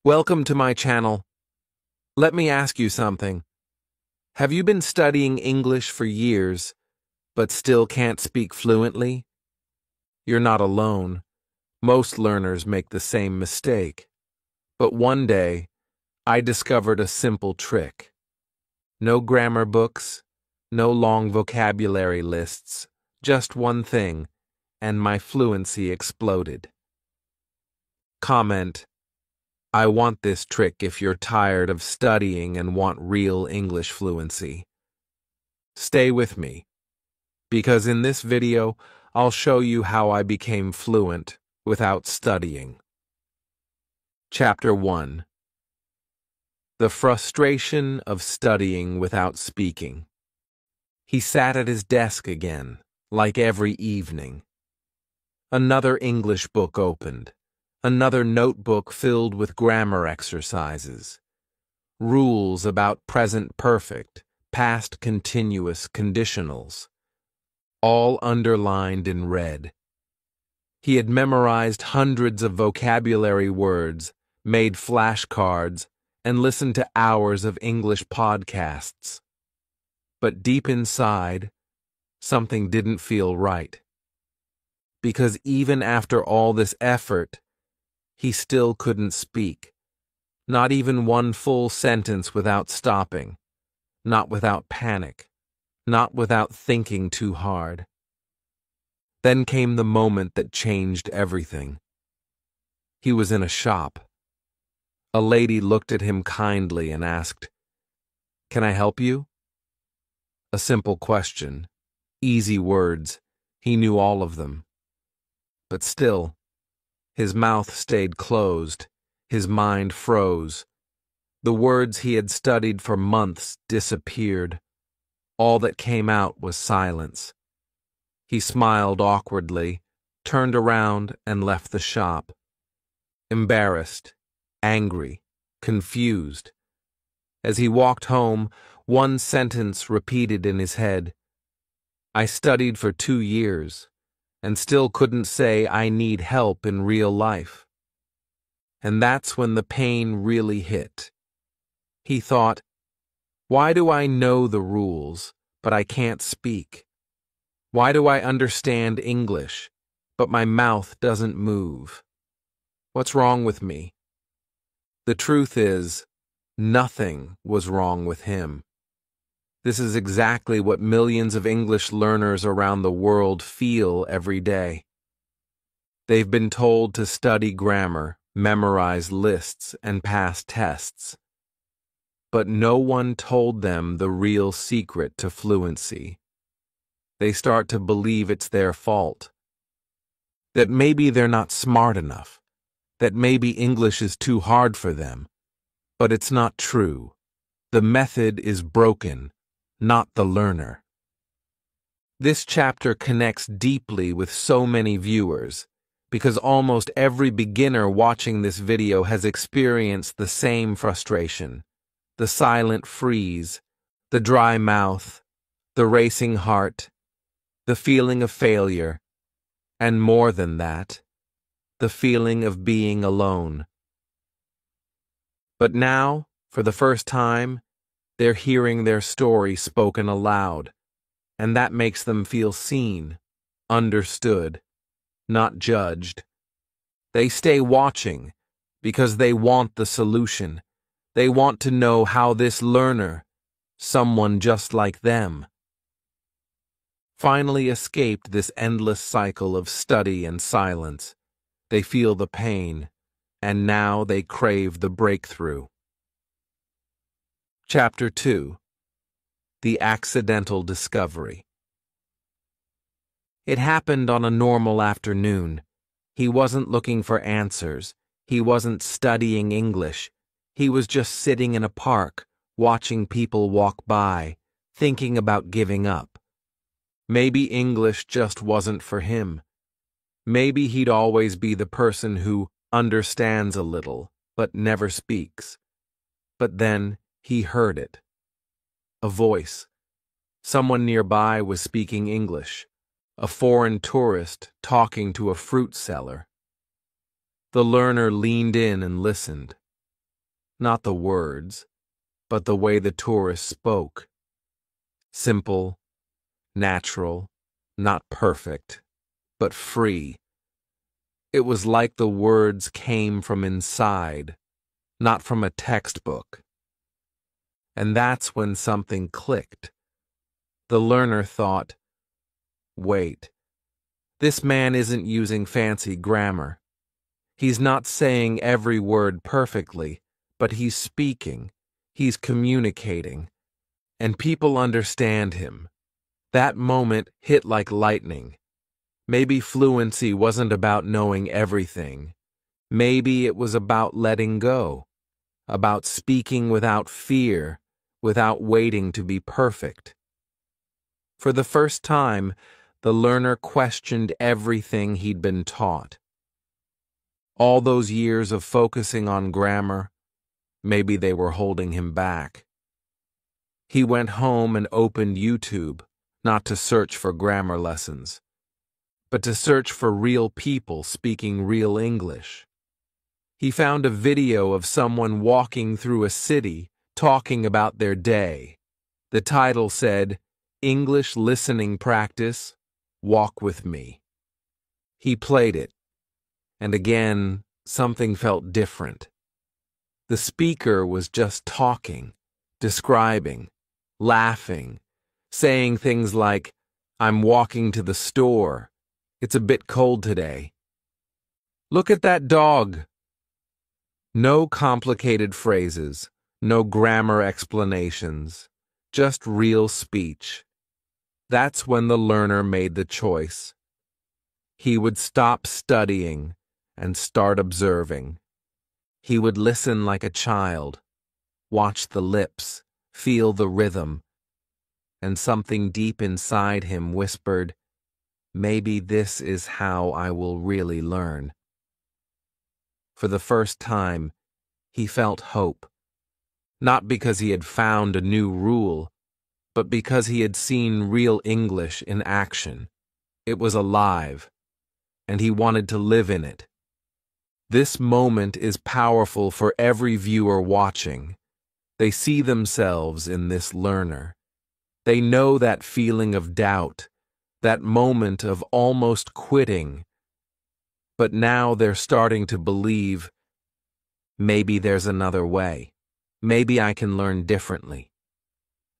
Welcome to my channel. Let me ask you something. Have you been studying English for years, but still can't speak fluently? You're not alone. Most learners make the same mistake. But one day, I discovered a simple trick. No grammar books, no long vocabulary lists, just one thing, and my fluency exploded. Comment: I want this trick if you're tired of studying and want real English fluency. Stay with me, because in this video, I'll show you how I became fluent without studying. Chapter 1. The frustration of studying without speaking. He sat at his desk again, like every evening. Another English book opened. Another notebook filled with grammar exercises. Rules about present perfect, past continuous conditionals. All underlined in red. He had memorized hundreds of vocabulary words, made flashcards, and listened to hours of English podcasts. But deep inside, something didn't feel right. Because even after all this effort, he still couldn't speak. Not even one full sentence without stopping. Not without panic. Not without thinking too hard. Then came the moment that changed everything. He was in a shop. A lady looked at him kindly and asked, "Can I help you?" A simple question, easy words, he knew all of them. But still, his mouth stayed closed, his mind froze. The words he had studied for months disappeared. All that came out was silence. He smiled awkwardly, turned around, and left the shop. Embarrassed, angry, confused. As he walked home, one sentence repeated in his head. I studied for 2 years, and still couldn't say I need help in real life. And that's when the pain really hit. He thought, why do I know the rules, but I can't speak? Why do I understand English, but my mouth doesn't move? What's wrong with me? The truth is, nothing was wrong with him. This is exactly what millions of English learners around the world feel every day. They've been told to study grammar, memorize lists, and pass tests. But no one told them the real secret to fluency. They start to believe it's their fault. That maybe they're not smart enough. That maybe English is too hard for them. But it's not true. The method is broken, not the learner. This chapter connects deeply with so many viewers, because almost every beginner watching this video has experienced the same frustration. The silent freeze, the dry mouth, the racing heart, the feeling of failure, and more than that, the feeling of being alone. But now, for the first time, they're hearing their story spoken aloud, and that makes them feel seen, understood, not judged. They stay watching because they want the solution. They want to know how this learner, someone just like them, finally escaped this endless cycle of study and silence. They feel the pain, and now they crave the breakthrough. Chapter 2. The Accidental Discovery. It happened on a normal afternoon. He wasn't looking for answers. He wasn't studying English. He was just sitting in a park, watching people walk by, thinking about giving up. Maybe English just wasn't for him. Maybe he'd always be the person who understands a little, but never speaks. But then he heard it. A voice. Someone nearby was speaking English. A foreign tourist talking to a fruit seller. The learner leaned in and listened. not the words, but the way the tourist spoke. Simple, natural, not perfect, but free. It was like the words came from inside, not from a textbook. And that's when something clicked. The learner thought, wait, this man isn't using fancy grammar. He's not saying every word perfectly, but he's speaking, he's communicating, and people understand him. That moment hit like lightning. Maybe fluency wasn't about knowing everything. Maybe it was about letting go, about speaking without fear, without waiting to be perfect. For the first time, the learner questioned everything he'd been taught. All those years of focusing on grammar, maybe they were holding him back. He went home and opened YouTube, not to search for grammar lessons, but to search for real people speaking real English. He found a video of someone walking through a city talking about their day. The title said, "English Listening Practice, Walk with Me." He played it, and again, something felt different. The speaker was just talking, describing, laughing, saying things like, "I'm walking to the store. It's a bit cold today. Look at that dog." No complicated phrases, no grammar explanations, just real speech. That's when the learner made the choice. He would stop studying and start observing. He would listen like a child, watch the lips, feel the rhythm, and something deep inside him whispered, "Maybe this is how I will really learn." For the first time, he felt hope, not because he had found a new rule, but because he had seen real English in action. It was alive, and he wanted to live in it. This moment is powerful for every viewer watching. They see themselves in this learner. They know that feeling of doubt, that moment of almost quitting. But now they're starting to believe, maybe there's another way. Maybe I can learn differently.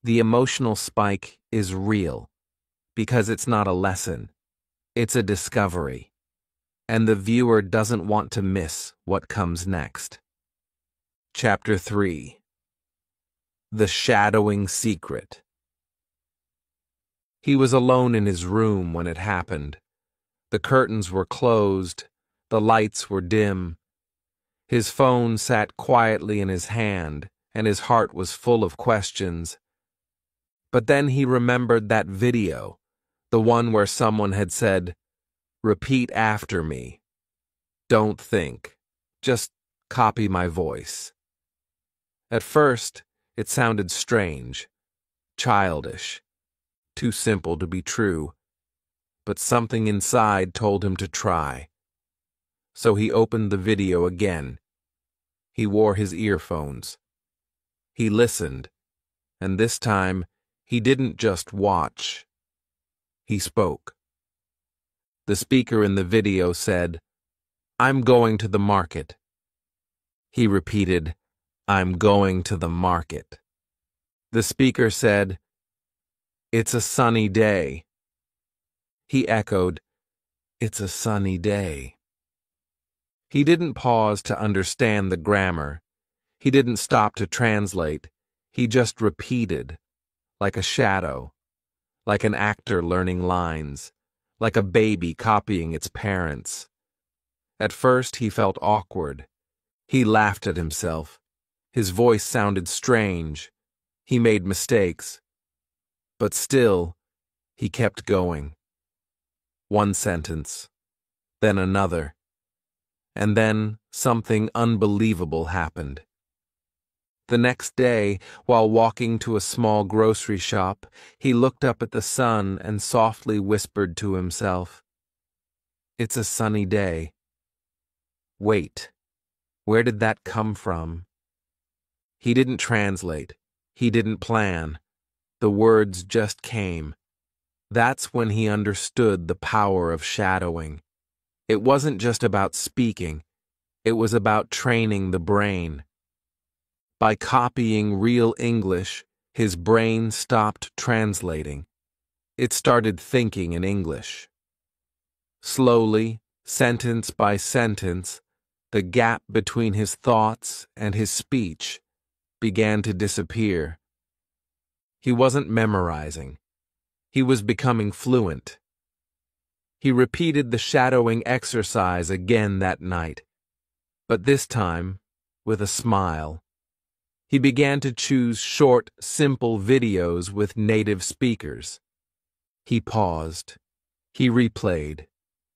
The emotional spike is real, because it's not a lesson. It's a discovery. And the viewer doesn't want to miss what comes next. Chapter 3. The Shadowing Secret. He was alone in his room when it happened. The curtains were closed, the lights were dim. His phone sat quietly in his hand, and his heart was full of questions. But then he remembered that video, the one where someone had said, "Repeat after me. Don't think. Just copy my voice." At first, it sounded strange, childish, too simple to be true, but something inside told him to try. So he opened the video again. He wore his earphones. He listened, and this time, he didn't just watch. He spoke. The speaker in the video said, "I'm going to the market." He repeated, "I'm going to the market." The speaker said, "It's a sunny day." He echoed, "It's a sunny day." He didn't pause to understand the grammar. He didn't stop to translate. He just repeated, like a shadow, like an actor learning lines, like a baby copying its parents. At first, he felt awkward. He laughed at himself. His voice sounded strange. He made mistakes. But still, he kept going. One sentence, then another. And then something unbelievable happened. The next day, while walking to a small grocery shop, he looked up at the sun and softly whispered to himself, "It's a sunny day." Wait, where did that come from? He didn't translate. He didn't plan. The words just came. That's when he understood the power of shadowing. It wasn't just about speaking. It was about training the brain. By copying real English, his brain stopped translating. It started thinking in English. Slowly, sentence by sentence, the gap between his thoughts and his speech began to disappear. He wasn't memorizing. He was becoming fluent. He repeated the shadowing exercise again that night, but this time with a smile. He began to choose short, simple videos with native speakers. He paused. He replayed.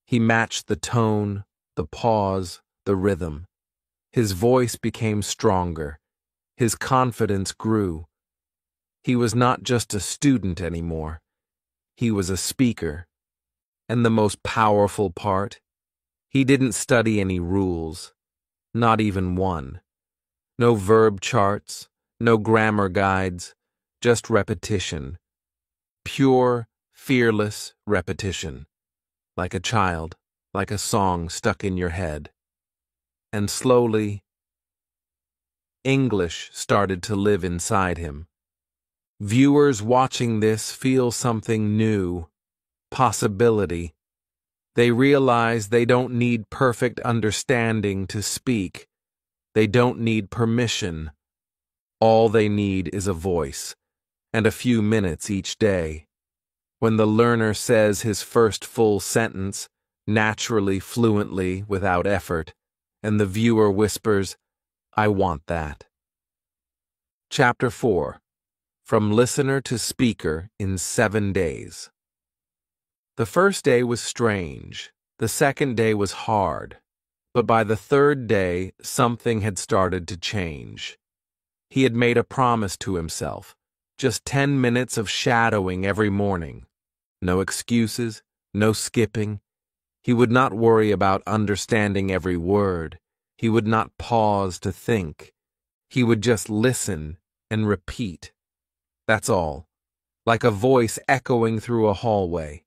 He matched the tone, the pause, the rhythm. His voice became stronger. His confidence grew. He was not just a student anymore. He was a speaker. And the most powerful part, he didn't study any rules, not even one. No verb charts, no grammar guides, just repetition. Pure, fearless repetition. Like a child, like a song stuck in your head. And slowly, English started to live inside him. Viewers watching this feel something new, possibility. They realize they don't need perfect understanding to speak. They don't need permission. All they need is a voice, and a few minutes each day. When the learner says his first full sentence, naturally, fluently, without effort, and the viewer whispers, "I want that." Chapter 4. From Listener to Speaker in 7 days. The first day was strange. The second day was hard. But by the third day, something had started to change. He had made a promise to himself. Just 10 minutes of shadowing every morning. No excuses, no skipping. He would not worry about understanding every word. He would not pause to think. He would just listen and repeat. That's all, like a voice echoing through a hallway.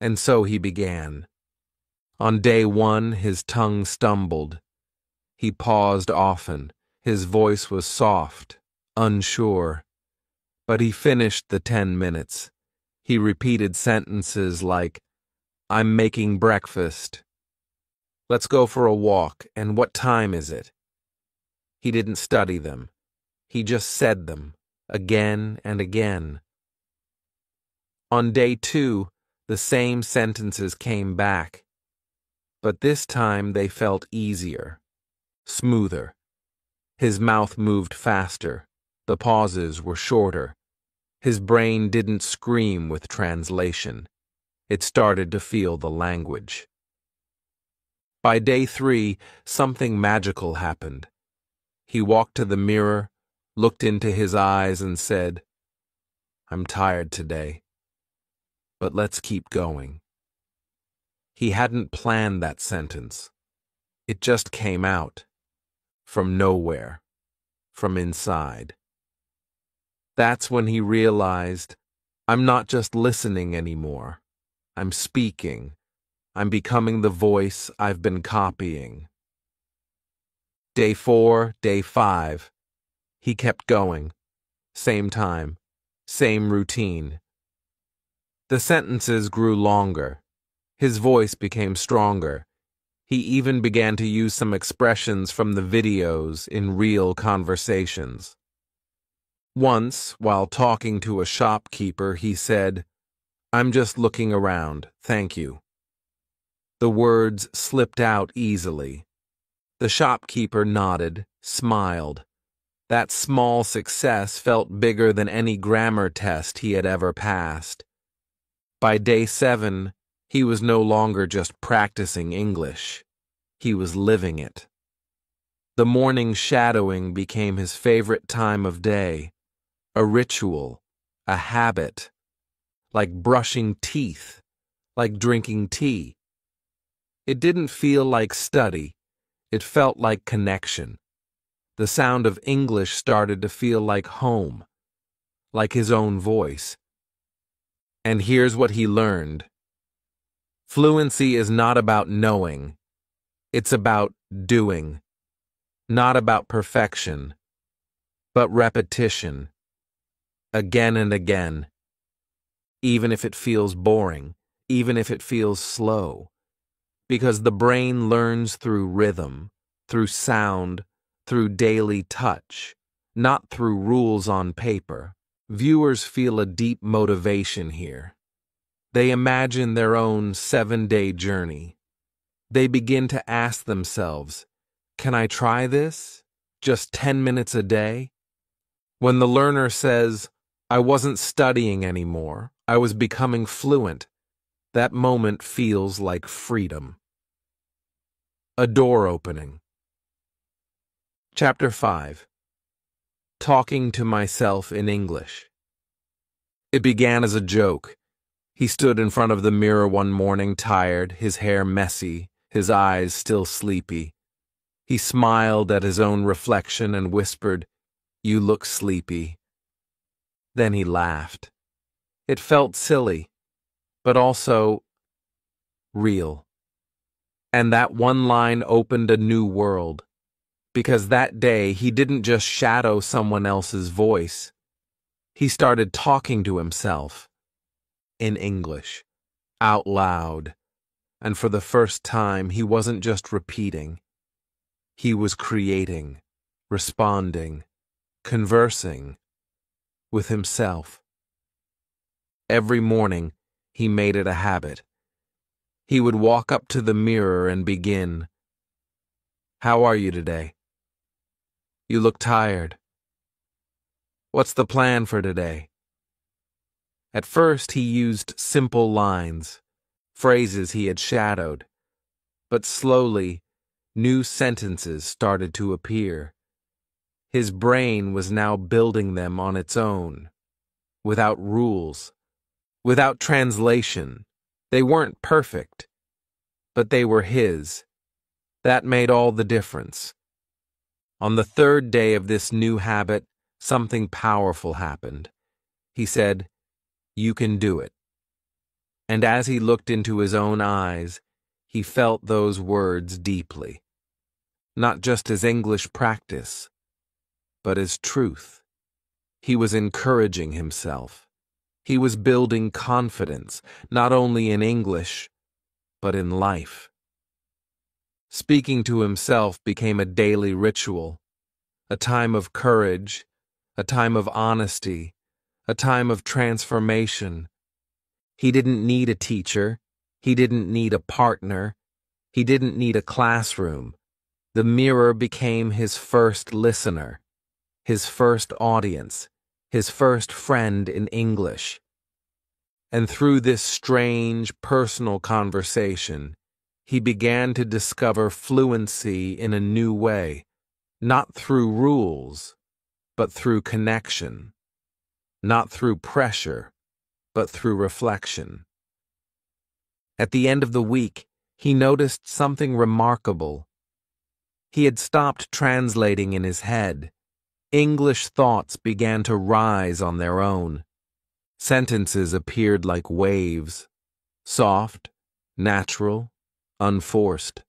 And so he began. On day 1, his tongue stumbled. He paused often. His voice was soft, unsure. But he finished the 10 minutes. He repeated sentences like, "I'm making breakfast." "Let's go for a walk, and what time is it?" He didn't study them. He just said them, again and again. On day 2, the same sentences came back. But this time they felt easier, smoother. His mouth moved faster. The pauses were shorter. His brain didn't scream with translation. It started to feel the language. By day 3, something magical happened. He walked to the mirror, looked into his eyes, and said, "I'm tired today, but let's keep going." He hadn't planned that sentence. It just came out. From nowhere. From inside. That's when he realized, I'm not just listening anymore. I'm speaking. I'm becoming the voice I've been copying. Day 4, day 5. He kept going. Same time. Same routine. The sentences grew longer. His voice became stronger. He even began to use some expressions from the videos in real conversations. Once, while talking to a shopkeeper, he said, "I'm just looking around, thank you." The words slipped out easily. The shopkeeper nodded, smiled. That small success felt bigger than any grammar test he had ever passed. By day 7, he was no longer just practicing English. He was living it. The morning shadowing became his favorite time of day, a ritual, a habit, like brushing teeth, like drinking tea. It didn't feel like study. It felt like connection. The sound of English started to feel like home, like his own voice. And here's what he learned. Fluency is not about knowing. It's about doing. Not about perfection, but repetition. Again and again. Even if it feels boring, even if it feels slow. Because the brain learns through rhythm, through sound, through daily touch, not through rules on paper. Viewers feel a deep motivation here. They imagine their own 7-day journey. They begin to ask themselves, can I try this? Just 10 minutes a day? When the learner says, I wasn't studying anymore, I was becoming fluent, that moment feels like freedom. A door opening. Chapter 5. Talking to myself in English. It began as a joke. He stood in front of the mirror one morning, tired, his hair messy, his eyes still sleepy. He smiled at his own reflection and whispered, "You look sleepy." Then he laughed. It felt silly, but also real. And that one line opened a new world, because that day he didn't just shadow someone else's voice. He started talking to himself in English, out loud, and for the first time he wasn't just repeating. He was creating, responding, conversing with himself. Every morning, he made it a habit. He would walk up to the mirror and begin, "How are you today? You look tired. What's the plan for today?" At first, he used simple lines, phrases he had shadowed, but slowly, new sentences started to appear. His brain was now building them on its own, without rules, without translation. They weren't perfect, but they were his. That made all the difference. On the third day of this new habit, something powerful happened. He said, "You can do it." And as he looked into his own eyes, he felt those words deeply. Not just as English practice, but as truth. He was encouraging himself. He was building confidence, not only in English, but in life. Speaking to himself became a daily ritual, a time of courage, a time of honesty, a time of transformation. He didn't need a teacher. He didn't need a partner. He didn't need a classroom. The mirror became his first listener, his first audience, his first friend in English. And through this strange, personal conversation, he began to discover fluency in a new way, not through rules, but through connection, not through pressure, but through reflection. At the end of the week, he noticed something remarkable. He had stopped translating in his head. English thoughts began to rise on their own. Sentences appeared like waves, soft, natural, unforced.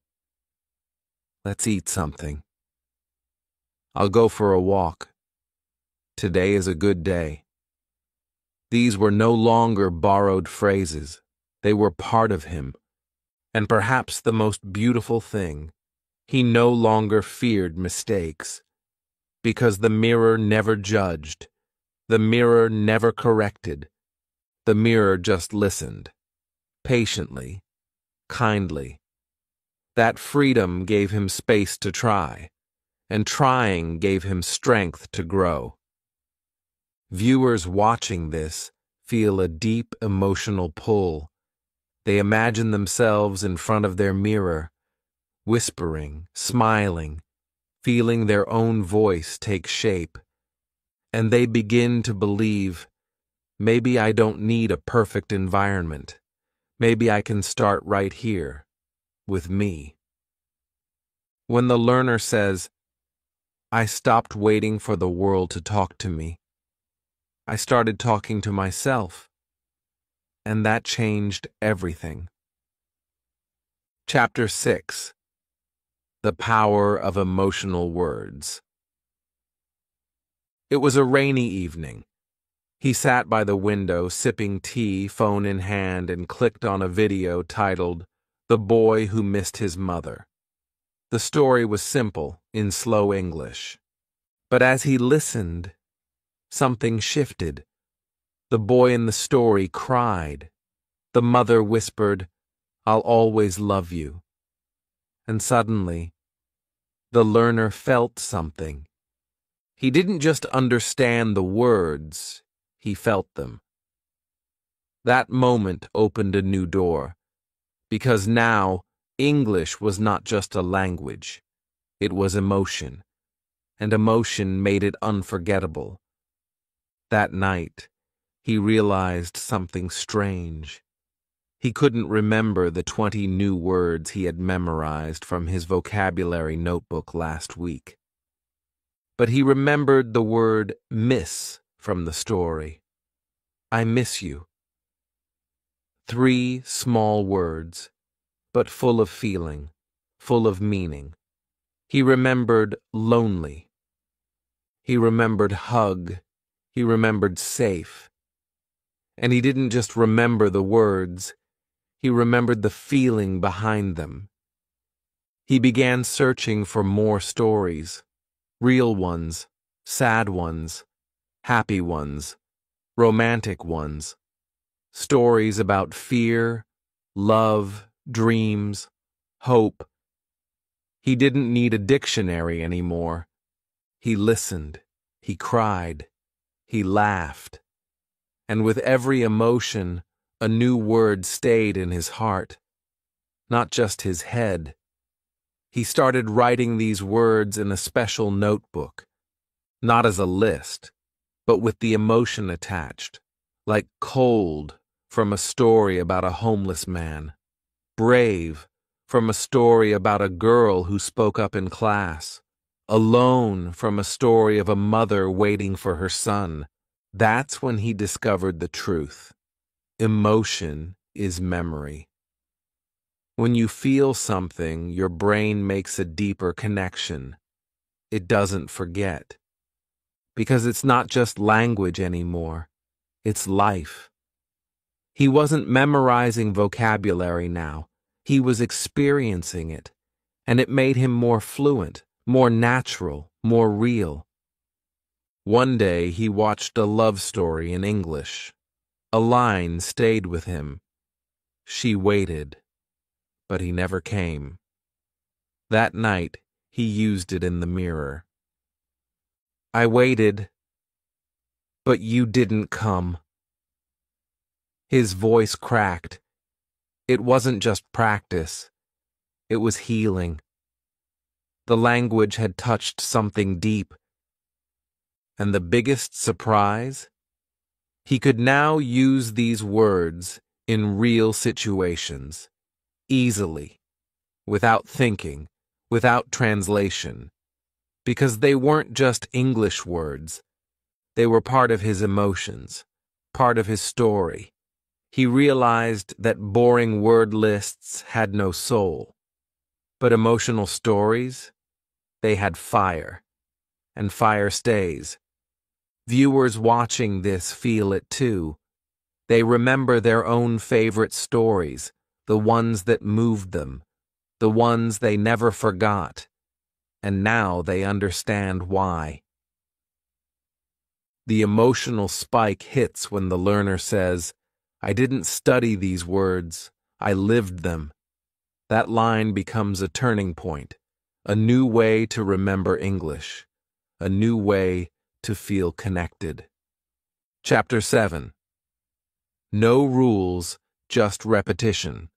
"Let's eat something." "I'll go for a walk." "Today is a good day." These were no longer borrowed phrases. They were part of him. And perhaps the most beautiful thing, he no longer feared mistakes, because the mirror never judged. The mirror never corrected. The mirror just listened, patiently, kindly. That freedom gave him space to try, and trying gave him strength to grow. Viewers watching this feel a deep emotional pull. They imagine themselves in front of their mirror, whispering, smiling, feeling their own voice take shape. And they begin to believe, maybe I don't need a perfect environment. Maybe I can start right here, with me. When the learner says, I stopped waiting for the world to talk to me. I started talking to myself, and that changed everything. Chapter 6. The Power of Emotional Words. It was a rainy evening. He sat by the window, sipping tea, phone in hand, and clicked on a video titled, "The Boy Who Missed His Mother." The story was simple, in slow English. But as he listened, something shifted. The boy in the story cried. The mother whispered, "I'll always love you." And suddenly, the learner felt something. He didn't just understand the words, he felt them. That moment opened a new door, because now English was not just a language, it was emotion, and emotion made it unforgettable. That night, he realized something strange. He couldn't remember the 20 new words he had memorized from his vocabulary notebook last week. But he remembered the word miss from the story. I miss you. 3 small words, but full of feeling, full of meaning. He remembered lonely. He remembered hug. He remembered safe. And he didn't just remember the words, he remembered the feeling behind them. He began searching for more stories, real ones, sad ones, happy ones, romantic ones, stories about fear, love, dreams, hope. He didn't need a dictionary anymore. He listened, he cried, he laughed, and with every emotion, a new word stayed in his heart, not just his head. He started writing these words in a special notebook, not as a list, but with the emotion attached, like cold from a story about a homeless man, brave from a story about a girl who spoke up in class, alone from a story of a mother waiting for her son. That's when he discovered the truth. Emotion is memory. When you feel something, your brain makes a deeper connection. It doesn't forget. Because it's not just language anymore. It's life. He wasn't memorizing vocabulary now. He was experiencing it. And it made him more fluent, more natural, more real. One day he watched a love story in English. A line stayed with him. She waited, but he never came. That night, he used it in the mirror. I waited, but you didn't come. His voice cracked. It wasn't just practice. It was healing. The language had touched something deep. And the biggest surprise? He could now use these words in real situations, easily, without thinking, without translation, because they weren't just English words. They were part of his emotions, part of his story. He realized that boring word lists had no soul, but emotional stories, they had fire, and fire stays. Viewers watching this feel it too. They remember their own favorite stories, the ones that moved them, the ones they never forgot, and now they understand why. The emotional spike hits when the learner says, I didn't study these words, I lived them. That line becomes a turning point, a new way to remember English, a new way to feel connected. Chapter 7. No rules, just repetition.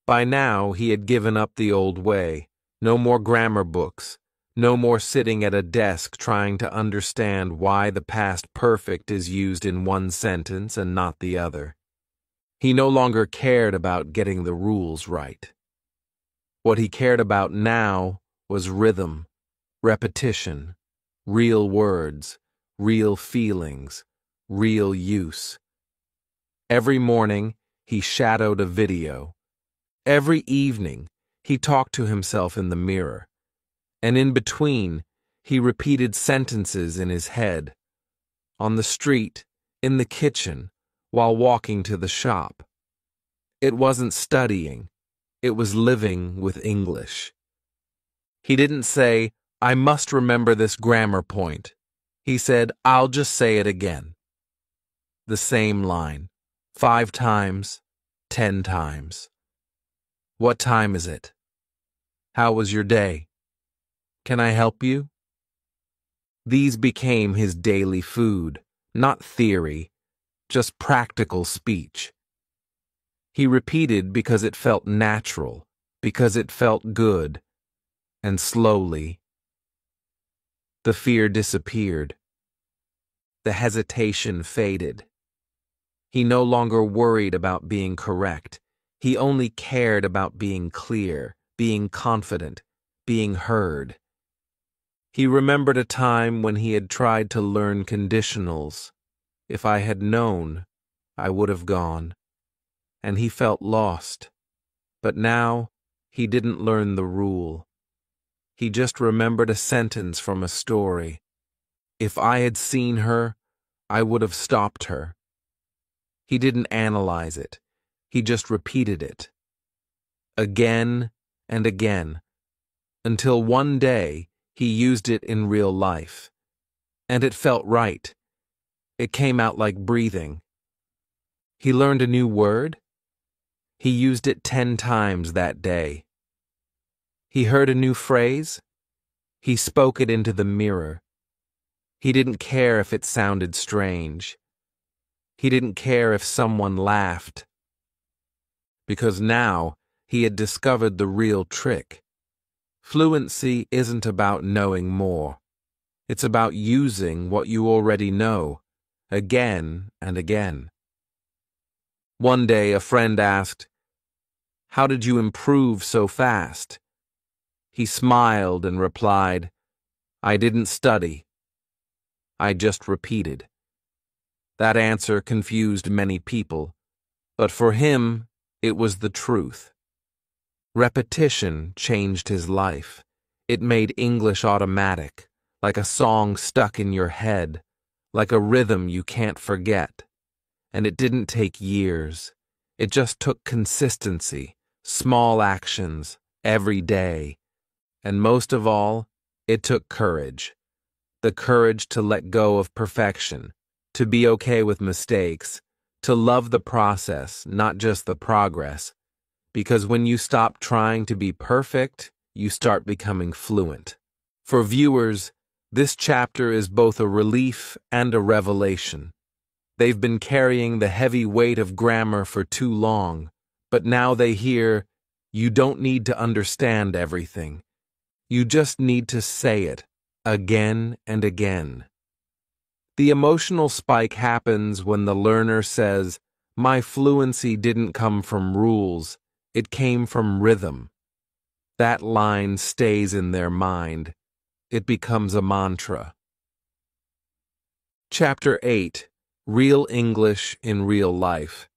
By now, he had given up the old way. No more grammar books. No more sitting at a desk trying to understand why the past perfect is used in one sentence and not the other. He no longer cared about getting the rules right. What he cared about now was rhythm, repetition, real words, real feelings, real use. Every morning, he shadowed a video. Every evening, he talked to himself in the mirror. And in between, he repeated sentences in his head. On the street, in the kitchen, while walking to the shop. It wasn't studying. It was living with English. He didn't say, "I must remember this grammar point." He said, "I'll just say it again." The same line, 5 times, 10 times. "What time is it? How was your day? Can I help you?" These became his daily food, not theory, just practical speech. He repeated because it felt natural, because it felt good, and slowly, the fear disappeared. The hesitation faded. He no longer worried about being correct. He only cared about being clear, being confident, being heard. He remembered a time when he had tried to learn conditionals. If I had known, I would have gone. And he felt lost. But now, he didn't learn the rule. He just remembered a sentence from a story. If I had seen her, I would have stopped her. He didn't analyze it. He just repeated it. Again and again. Until one day, he used it in real life. And it felt right. It came out like breathing. He learned a new word. He used it 10 times that day. He heard a new phrase. He spoke it into the mirror. He didn't care if it sounded strange. He didn't care if someone laughed. Because now he had discovered the real trick. Fluency isn't about knowing more. It's about using what you already know, again and again. One day a friend asked, "How did you improve so fast?" He smiled and replied, "I didn't study. I just repeated." That answer confused many people, but for him, it was the truth. Repetition changed his life. It made English automatic, like a song stuck in your head, like a rhythm you can't forget. And it didn't take years. It just took consistency, small actions, every day. And most of all, it took courage. The courage to let go of perfection, to be okay with mistakes, to love the process, not just the progress. Because when you stop trying to be perfect, you start becoming fluent. For viewers, this chapter is both a relief and a revelation. They've been carrying the heavy weight of grammar for too long, but now they hear, you don't need to understand everything. You just need to say it, again and again. The emotional spike happens when the learner says, "My fluency didn't come from rules, it came from rhythm." That line stays in their mind. It becomes a mantra. Chapter 8. Real English in Real Life.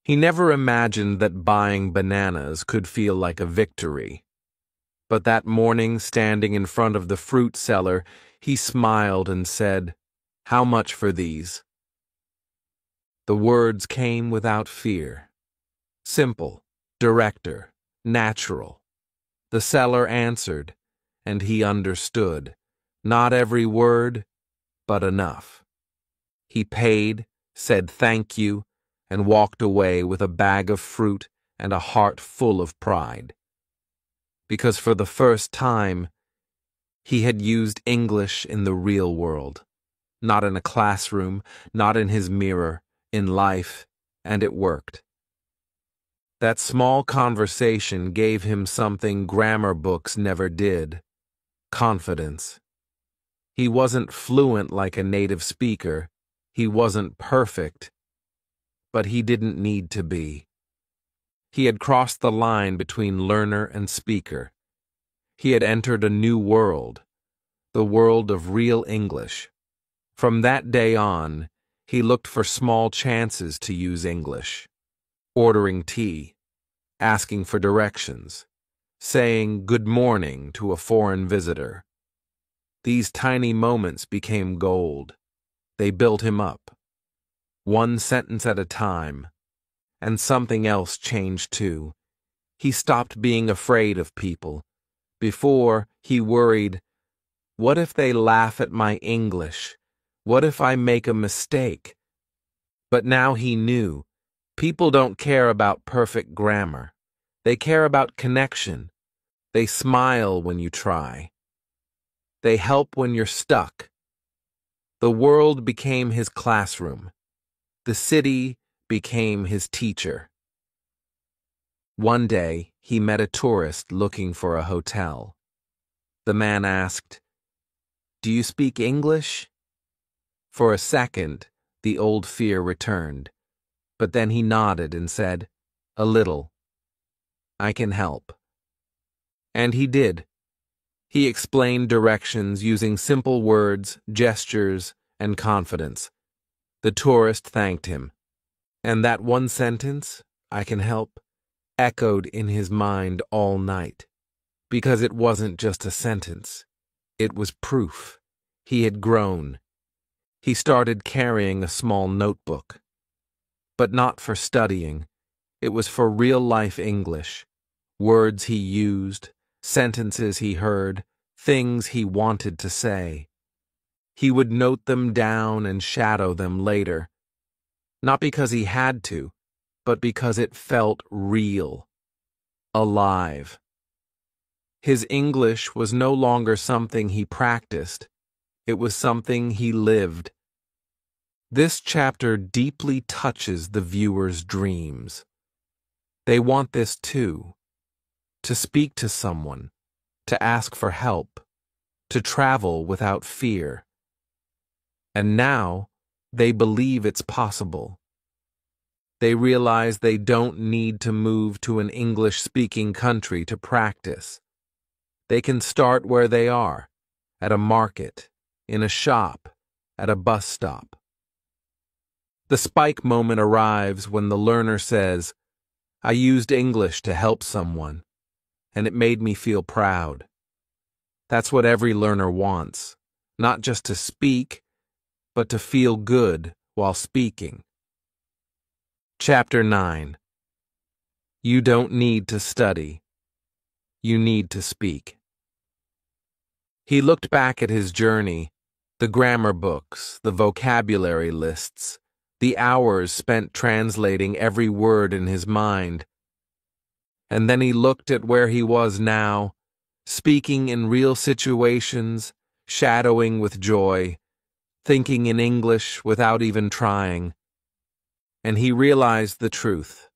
He never imagined that buying bananas could feel like a victory. But that morning, standing in front of the fruit seller, he smiled and said, "How much for these?" The words came without fear. Simple, director, natural. The seller answered, and he understood. Not every word, but enough. He paid, said thank you, and walked away with a bag of fruit and a heart full of pride. Because for the first time, he had used English in the real world. Not in a classroom, not in his mirror, in life, and it worked. That small conversation gave him something grammar books never did: confidence. He wasn't fluent like a native speaker. He wasn't perfect, but he didn't need to be. He had crossed the line between learner and speaker. He had entered a new world, the world of real English. From that day on, he looked for small chances to use English. Ordering tea, asking for directions, saying good morning to a foreign visitor. These tiny moments became gold. They built him up, one sentence at a time. And something else changed too. He stopped being afraid of people. Before, he worried, what if they laugh at my English? What if I make a mistake? But now he knew, people don't care about perfect grammar. They care about connection. They smile when you try. They help when you're stuck. The world became his classroom. The city became his teacher. One day, he met a tourist looking for a hotel. The man asked, "Do you speak English?" For a second, the old fear returned, but then he nodded and said, "A little. I can help." And he did. He explained directions using simple words, gestures, and confidence. The tourist thanked him. And that one sentence, "I can help," echoed in his mind all night. Because it wasn't just a sentence. It was proof. He had grown. He started carrying a small notebook. But not for studying. It was for real-life English. Words he used, sentences he heard, things he wanted to say. He would note them down and shadow them later. Not because he had to, but because it felt real, alive. His English was no longer something he practiced. It was something he lived. This chapter deeply touches the viewer's dreams. They want this too. To speak to someone, to ask for help, to travel without fear. And now, they believe it's possible. They realize they don't need to move to an English-speaking country to practice. They can start where they are, at a market, in a shop, at a bus stop. The spike moment arrives when the learner says, "I used English to help someone, and it made me feel proud." That's what every learner wants, not just to speak, but to feel good while speaking. Chapter 9. You don't need to study. You need to speak. He looked back at his journey, the grammar books, the vocabulary lists, the hours spent translating every word in his mind. And then he looked at where he was now, speaking in real situations, shadowing with joy, thinking in English without even trying. And he realized the truth,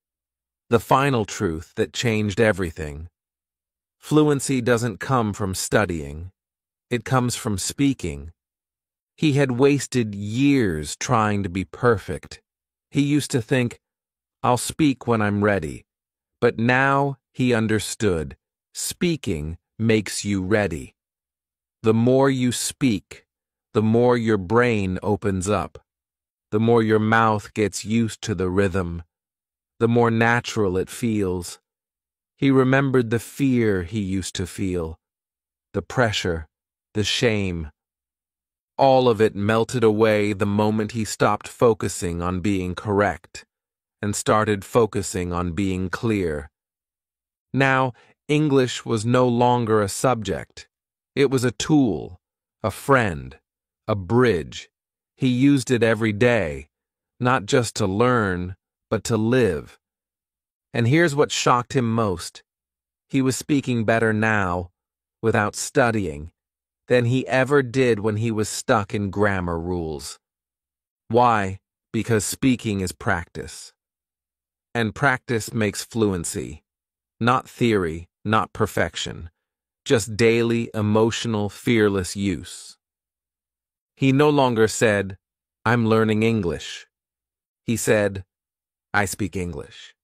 the final truth that changed everything. Fluency doesn't come from studying. It comes from speaking. He had wasted years trying to be perfect. He used to think, "I'll speak when I'm ready." But now he understood. Speaking makes you ready. The more you speak, the more your brain opens up. The more your mouth gets used to the rhythm, the more natural it feels. He remembered the fear he used to feel, the pressure, the shame. All of it melted away the moment he stopped focusing on being correct and started focusing on being clear. Now, English was no longer a subject. It was a tool, a friend, a bridge. He used it every day, not just to learn, but to live. And here's what shocked him most. He was speaking better now, without studying, than he ever did when he was stuck in grammar rules. Why? Because speaking is practice. And practice makes fluency. Not theory, not perfection. Just daily, emotional, fearless use. He no longer said, "I'm learning English." He said, "I speak English."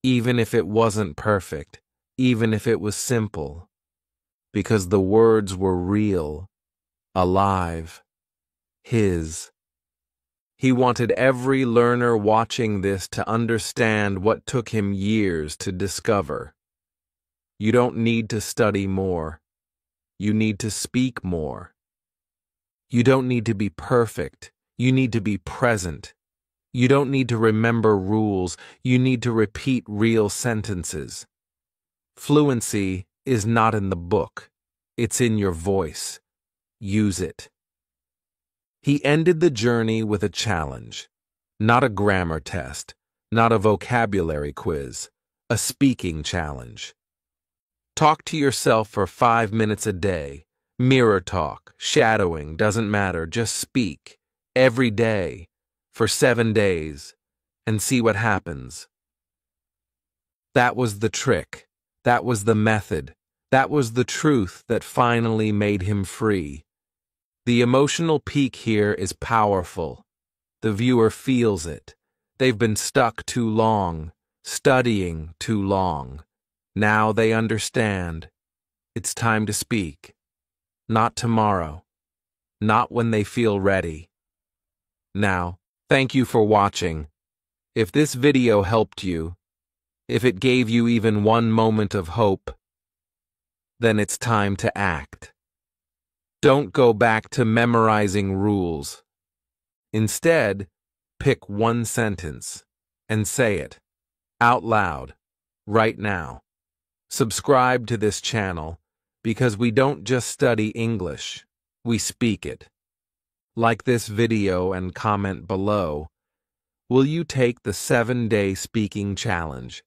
Even if it wasn't perfect, even if it was simple, because the words were real, alive, his. He wanted every learner watching this to understand what took him years to discover. You don't need to study more. You need to speak more. You don't need to be perfect. You need to be present. You don't need to remember rules. You need to repeat real sentences. Fluency is not in the book. It's in your voice. Use it. He ended the journey with a challenge. Not a grammar test, not a vocabulary quiz, a speaking challenge. Talk to yourself for 5 minutes a day. Mirror talk, shadowing, doesn't matter. Just speak every day for 7 days and see what happens. That was the trick. That was the method. That was the truth that finally made him free. The emotional peak here is powerful. The viewer feels it. They've been stuck too long, studying too long. Now they understand. It's time to speak. Not tomorrow. Not when they feel ready. Now, thank you for watching. If this video helped you, if it gave you even one moment of hope, then it's time to act. Don't go back to memorizing rules. Instead, pick one sentence and say it out loud right now. Subscribe to this channel because we don't just study English, we speak it. Like this video and comment below. Will you take the 7-day speaking challenge?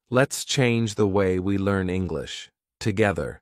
Let's change the way we learn English together.